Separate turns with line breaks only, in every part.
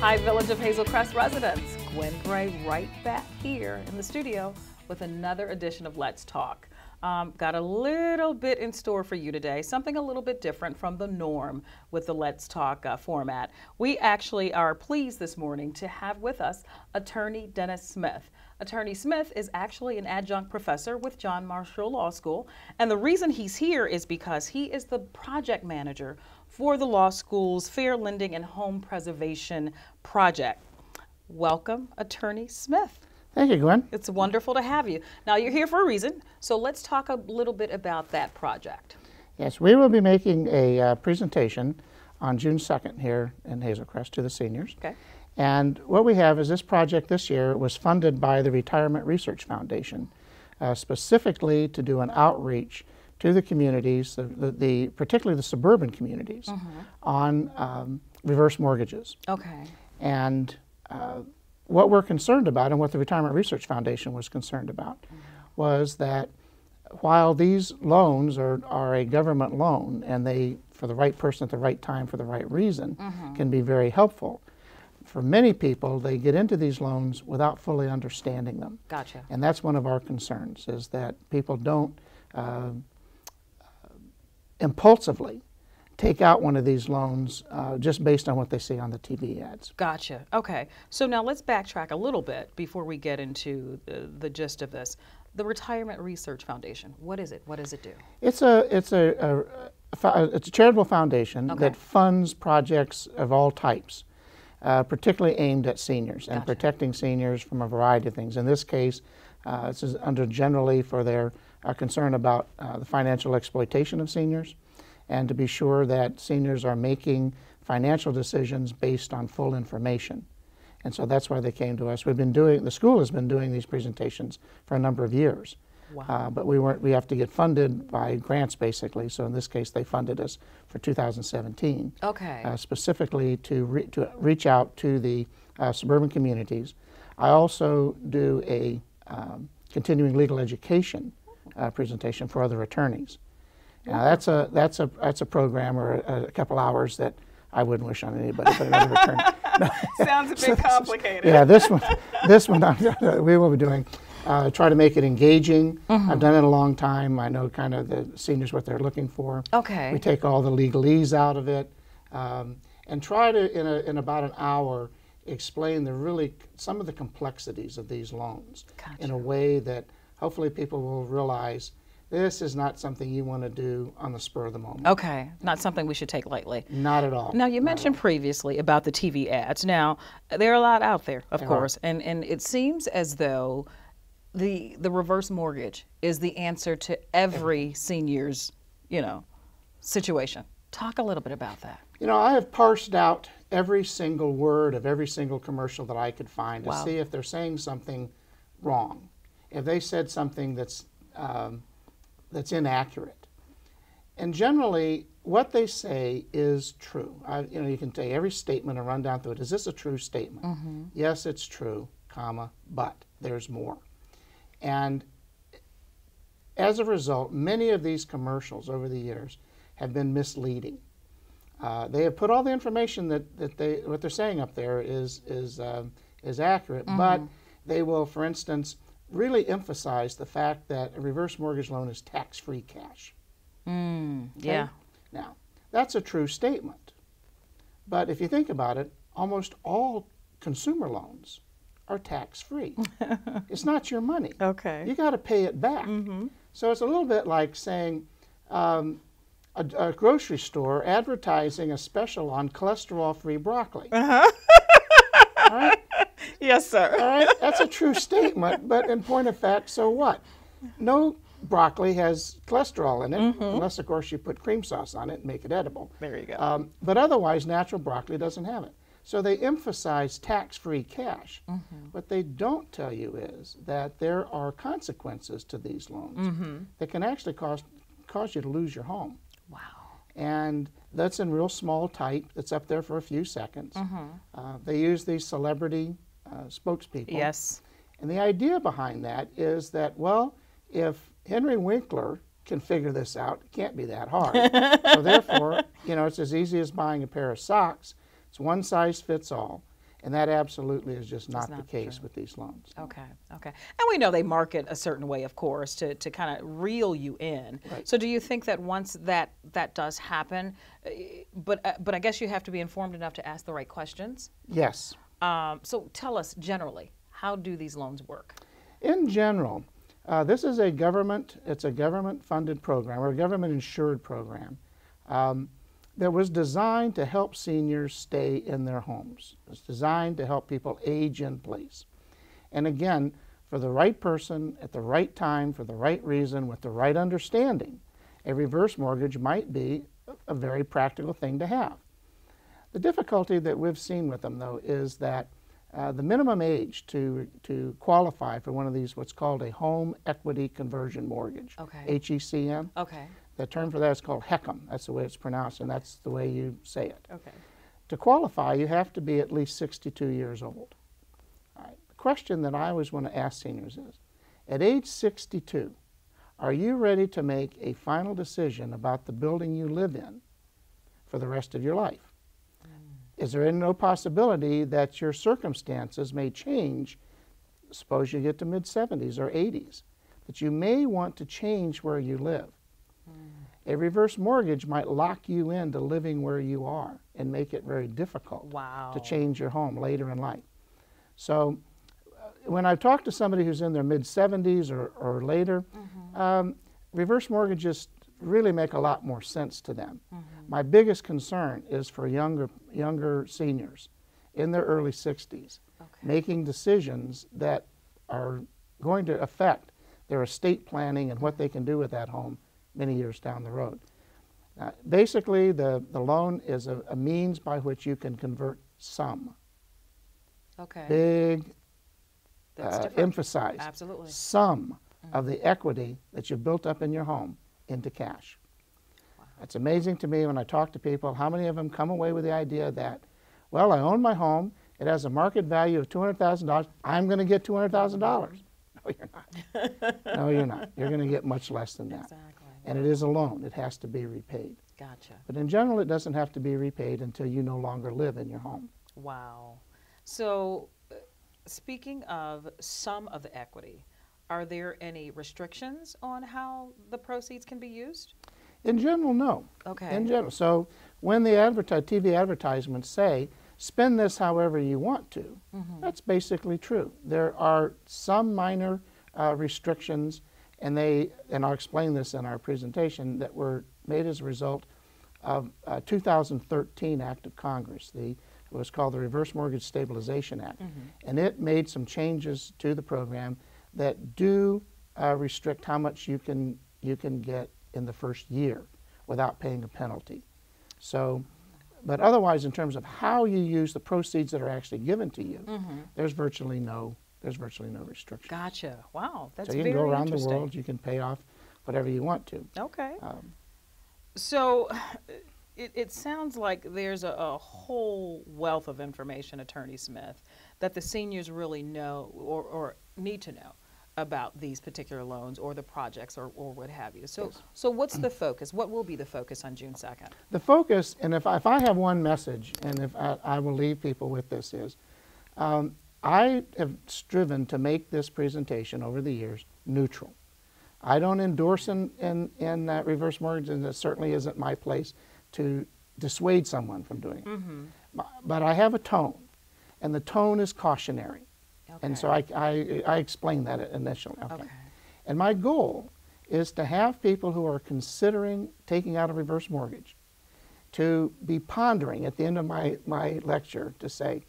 Hi, Village of Hazel Crest residents. Gwen Gray right back here in the studio with another edition of Let's Talk. Got a little bit in store for you today, something a little bit different from the norm with the Let's Talk format. We actually are pleased this morning to have with us attorney Dennis Smith. Attorney Smith is actually an adjunct professor with John Marshall Law School, and the reason he's here is because he is the project manager for the law school's Fair Lending and Home Preservation Project. Welcome, Attorney Smith.
Thank you, Gwen.
It's wonderful to have you. Now, you're here for a reason, so let's talk a little bit about that project.
Yes, we will be making a presentation on June 2nd here in Hazel Crest to the seniors.
Okay.
And what we have is this project this year was funded by the Retirement Research Foundation, specifically to do an outreach to the communities, particularly the suburban communities, on reverse mortgages.
Okay.
And what we're concerned about, and what the Retirement Research Foundation was concerned about, was that while these loans are a government loan, and they, for the right person at the right time for the right reason, can be very helpful, for many people, they get into these loans without fully understanding them.
Gotcha.
And that's one of our concerns, is that people don't impulsively take out one of these loans just based on what they see on the TV ads.
Gotcha. Okay. So now let's backtrack a little bit before we get into the gist of this. The Retirement Research Foundation, what is it? What does it do?
It's a charitable foundation that funds projects of all types, particularly aimed at seniors and protecting seniors from a variety of things. In this case, this is under generally for their concern about the financial exploitation of seniors, and to be sure that seniors are making financial decisions based on full information. And so that's why they came to us. The school has been doing these presentations for a number of years.
Wow.
But we have to get funded by grants, basically. So in this case, they funded us for 2017.
Okay.
Specifically to reach out to the suburban communities. I also do a continuing legal education presentation for other attorneys. Now that's a program or a couple hours that I wouldn't wish on anybody but another attorney. No.
Sounds a bit complicated.
Yeah, this one we will be doing. Try to make it engaging. I've done it a long time. I know kind of the seniors what they're looking for.
Okay.
We take all the legalese out of it, and try to in about an hour explain some of the complexities of these loans in a way that hopefully people will realize this is not something you want to do on the spur of the moment.
Okay, not something we should take lightly.
Not at all.
Now, you mentioned previously about the TV ads. Now, there are a lot out there, of course, and it seems as though the reverse mortgage is the answer to every senior's, situation. Talk a little bit about that.
I have parsed out every single word of every single commercial that I could find to see if they're saying something wrong. If they said something that's inaccurate. And generally, what they say is true. You can take every statement and run down through it. Is this a true statement? Yes, it's true, comma, but there's more. And as a result, many of these commercials over the years have been misleading. They have put all the information that what they're saying up there is accurate, but they will, for instance, really emphasize the fact that a reverse mortgage loan is tax-free cash.
Yeah.
Now, that's a true statement. But if you think about it, almost all consumer loans are tax-free. It's not your money.
Okay.
You got to pay it back. So it's a little bit like saying a grocery store advertising a special on cholesterol-free broccoli. All right?
Yes, sir.
All right, that's a true statement, but in point of fact, so what? No broccoli has cholesterol in it, unless, of course, you put cream sauce on it and make it edible.
There you go.
But otherwise, natural broccoli doesn't have it. So they emphasize tax-free cash. What they don't tell you is that there are consequences to these loans that can actually cause you to lose your home.
Wow.
And that's in real small type. That's up there for a few seconds. They use these celebrity spokespeople.
Yes.
And the idea behind that is that, well, if Henry Winkler can figure this out, it can't be that hard. So therefore, it's as easy as buying a pair of socks. It's one size fits all. And that absolutely is just not the
not
case
true.
with these loans.
Okay, okay. And we know they market a certain way, of course, to kind of reel you in.
Right.
So do you think that once that does happen, but I guess you have to be informed enough to ask the right questions?
Yes.
So tell us generally, how do these loans work?
In general, this is it's a government-funded program, or a government-insured program, that was designed to help seniors stay in their homes. It's designed to help people age in place. And again, for the right person, at the right time, for the right reason, with the right understanding, a reverse mortgage might be a very practical thing to have. The difficulty that we've seen with them, though, is that the minimum age to qualify for one of these, what's called a home equity conversion mortgage,
Okay.
HECM.
Okay.
The term for that is called HECM. That's the way it's pronounced, and that's the way you say it.
Okay.
To qualify, you have to be at least 62 years old. All right. The question that I always want to ask seniors is, at age 62, are you ready to make a final decision about the building you live in for the rest of your life? Is there no possibility that your circumstances may change? Suppose you get to mid-70s or 80s, that you may want to change where you live. A reverse mortgage might lock you into living where you are and make it very difficult to change your home later in life. So when I talk to somebody who's in their mid-70s or later, reverse mortgages really make a lot more sense to them. My biggest concern is for younger seniors in their early 60s, making decisions that are going to affect their estate planning and what they can do with that home many years down the road. Basically, the loan is a means by which you can convert some.
Okay.
Big
That's
emphasize
Absolutely.
some of the equity that you've built up in your home into cash. Wow. It's amazing to me when I talk to people, how many of them come away with the idea that, well, I own my home, it has a market value of $200,000, I'm going to get $200,000. No, you're not. No, you're not. You're going to get much less than that.
Exactly.
And it is a loan. It has to be repaid.
Gotcha.
But in general, it doesn't have to be repaid until you no longer live in your home.
Wow. So speaking of some of the equity, are there any restrictions on how the proceeds can be used?
In general, no.
Okay.
In general. So when the TV advertisements say, spend this however you want to, that's basically true. There are some minor restrictions, and I'll explain this in our presentation, that were made as a result of a 2013 Act of Congress. It was called the Reverse Mortgage Stabilization Act. And it made some changes to the program that do restrict how much you can get in the first year without paying a penalty. So, but otherwise, in terms of how you use the proceeds that are actually given to you, there's virtually no restrictions.
Gotcha. Wow, that's
so you
very
can go around the
interesting.
world. You can pay off whatever you want to.
Okay. So it sounds like there's a whole wealth of information, Attorney Smith, that the seniors really know or need to know about these particular loans or the projects or what have you. So,
Yes.
so what's the focus? What will be the focus on June 2nd?
The focus, and if I have one message, and if I will leave people with this, is I have striven to make this presentation over the years neutral. I don't endorse in reverse mortgage, and it certainly isn't my place to dissuade someone from doing it. But I have a tone, and the tone is cautionary.
Okay.
And so I explained that initially.
Okay.
And my goal is to have people who are considering taking out a reverse mortgage to be pondering at the end of my lecture to say,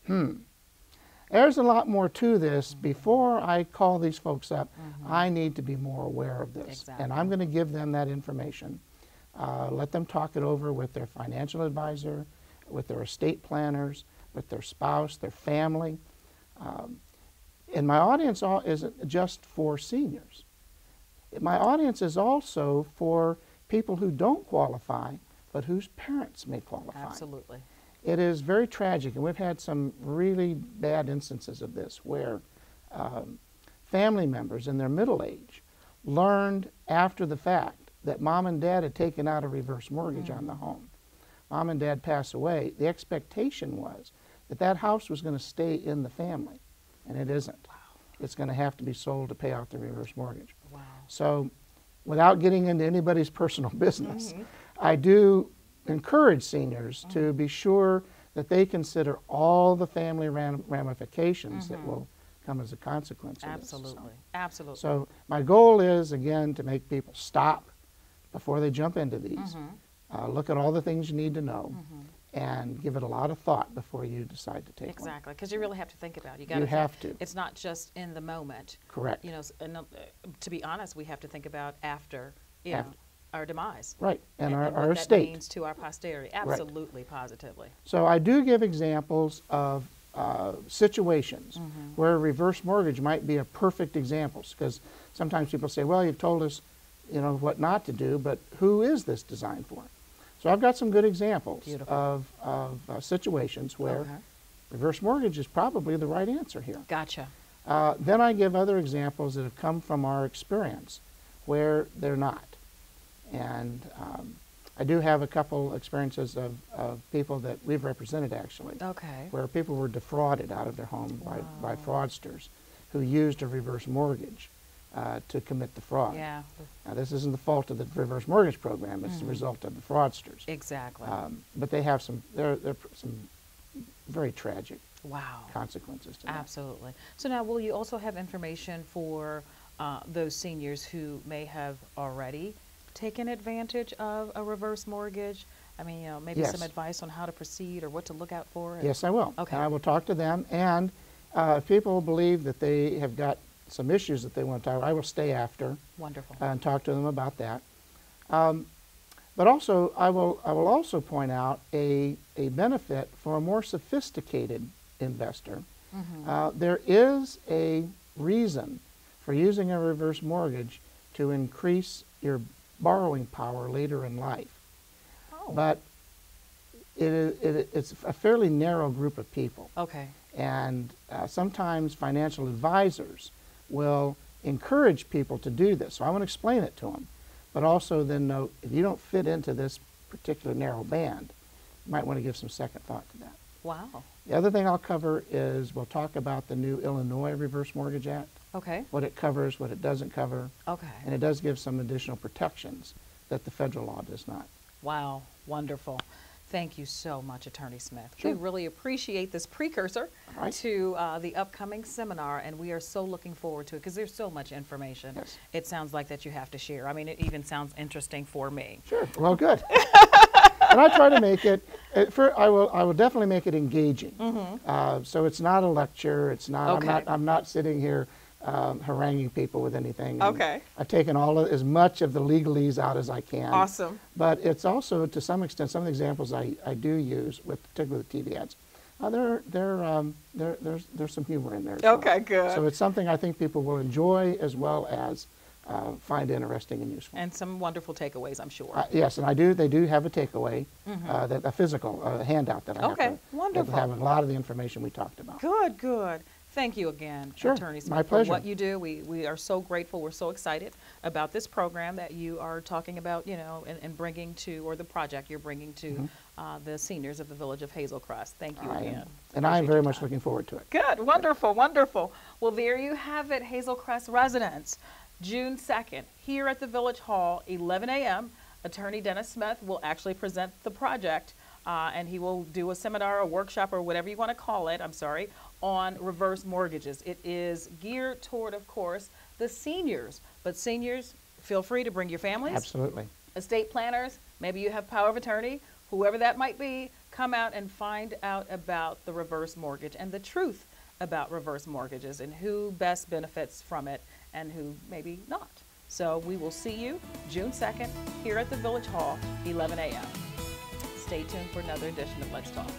there's a lot more to this. Before I call these folks up, I need to be more aware of this.
Exactly.
And I'm going to give them that information. Let them talk it over with their financial advisor, with their estate planners, with their spouse, their family. And my audience isn't just for seniors. My audience is also for people who don't qualify, but whose parents may qualify.
Absolutely.
It is very tragic, and we've had some really bad instances of this where family members in their middle age learned after the fact that mom and dad had taken out a reverse mortgage on the home. Mom and dad pass away. The expectation was that that house was going to stay in the family, and it isn't. It's going to have to be sold to pay off the reverse mortgage.
Wow.
So without getting into anybody's personal business, I do encourage seniors to be sure that they consider all the family ramifications that will come as a consequence of this.
Absolutely. Absolutely.
So my goal is, again, to make people stop before they jump into these, look at all the things you need to know, and give it a lot of thought before you decide to take one.
Exactly, because you really have to think about it.
You have to.
It's not just in the moment.
Correct.
You know, and, to be honest, we have to think about after, you know, our demise.
Right, and our
what
estate.
that means to our posterity. Absolutely, positively.
So I do give examples of situations where reverse mortgage might be a perfect example, because sometimes people say, well, you've told us, you know, what not to do, but who is this designed for? So I've got some good examples of situations where reverse mortgage is probably the right answer here.
Gotcha.
Then I give other examples that have come from our experience where they're not. And I do have a couple experiences of people that we've represented, actually, where people were defrauded out of their home by fraudsters who used a reverse mortgage to commit the fraud.
Yeah.
Now, this isn't the fault of the reverse mortgage program, it's the result of the fraudsters.
Exactly.
But they have some very tragic
Wow.
consequences to that.
Absolutely. So now, will you also have information for those seniors who may have already taken advantage of a reverse mortgage? I mean, you know, maybe some advice on how to proceed or what to look out for?
Yes, I will.
Okay.
And I will talk to them. And if people believe that they have got some issues that they want to talk about, I will stay after.
Wonderful.
And talk to them about that. But also, I will also point out a benefit for a more sophisticated investor. There is a reason for using a reverse mortgage to increase your borrowing power later in life. But it's a fairly narrow group of people.
Okay.
And sometimes financial advisors will encourage people to do this. So I want to explain it to them. But also then note, if you don't fit into this particular narrow band, you might want to give some second thought to that.
Wow.
The other thing I'll cover is we'll talk about the new Illinois Reverse Mortgage Act.
Okay.
What it covers, what it doesn't cover.
Okay.
And it does give some additional protections that the federal law does not.
Wow. Wonderful. Thank you so much, Attorney Smith.
Sure.
We really appreciate this precursor to the upcoming seminar, and we are so looking forward to it because there's so much information.
Yes.
It sounds like that you have to share. I mean, it even sounds interesting for me.
Sure. Well, good. And I try to make it. I will definitely make it engaging. So it's not a lecture. It's not.
Okay.
I'm not sitting here haranguing people with anything.
Okay.
I've taken as much of the legalese out as I can.
Awesome.
But it's also, to some extent, some of the examples I do use, particularly with TV ads, there's some humor in there as well.
Okay, good.
So it's something I think people will enjoy as well as find interesting and useful.
And some wonderful takeaways, I'm sure.
Yes, and they do have a takeaway, a physical handout that I have to
wonderful.
that have a lot of the information we talked about.
Good, good. Thank you again,
Sure.
Attorney Smith,
My pleasure.
for what you do. We are so grateful. We're so excited about this program that you are talking about, you know, and bringing to, or the project you're bringing to the seniors of the village of Hazel Crest. Thank you again.
And I'm very much looking forward to it.
Good, wonderful, wonderful. Well, there you have it, Hazel Crest residents. June 2nd, here at the Village Hall, 11 a.m., Attorney Dennis Smith will actually present the project, and he will do a seminar, a workshop, or whatever you want to call it, on reverse mortgages. It is geared toward, of course, the seniors. But seniors, feel free to bring your families.
Absolutely.
Estate planners, maybe you have power of attorney, whoever that might be, come out and find out about the reverse mortgage and the truth about reverse mortgages and who best benefits from it and who maybe not. So we will see you June 2nd here at the Village Hall, 11 a.m. Stay tuned for another edition of Let's Talk.